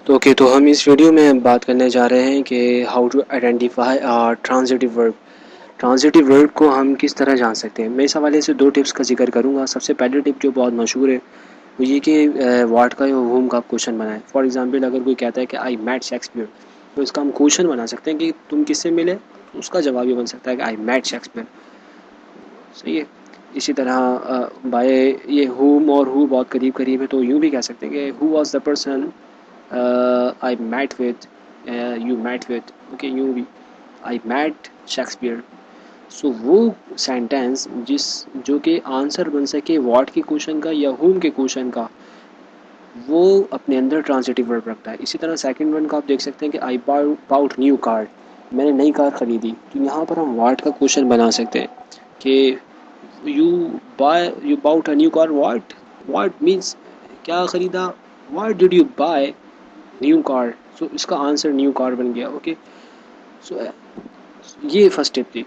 तो हम इस वीडियो में बात करने जा रहे हैं कि how to identify transitive verb. Transitive verb को हम किस तरह जान सकते हैं। मैं इस हवाले से दो टिप्स का जिक्र करूंगा। सबसे पहली टिप जो बहुत मशहूर है वो ये कि व्हाट का या होम का क्वेश्चन बनाएं। फॉर एग्जांपल अगर कोई कहता है कि आई मैट शेक्सपियर, तो इसका हम क्वेश्चन बना सकते हैं कि तुम किससे मिले, तो उसका जवाब ये बन सकता है कि आई मैट शेक्सपियर। सही है। इसी तरह बाय ये होम और हु बहुत करीब करीब है, तो यूँ भी कह सकते हैं कि who was the person I met with, you met with. Okay, यूँ भी आई मैट शेक्सपियर। सो वो सेंटेंस जो कि आंसर बन सके व्हाट के क्वेश्चन का या होम के क्वेश्चन का, वो अपने अंदर ट्रांजिटिव वर्ब रखता है। इसी तरह सेकंड वन का आप देख सकते हैं कि आई बाउट न्यू कार, मैंने नई कार खरीदी। तो यहाँ पर हम व्हाट का क्वेश्चन बना सकते हैं कि you you bought a new car what. What means क्या खरीदा, what did you buy new car. So इसका आंसर न्यू कार बन गया। ओके, सो ये फर्स्ट टिप थी।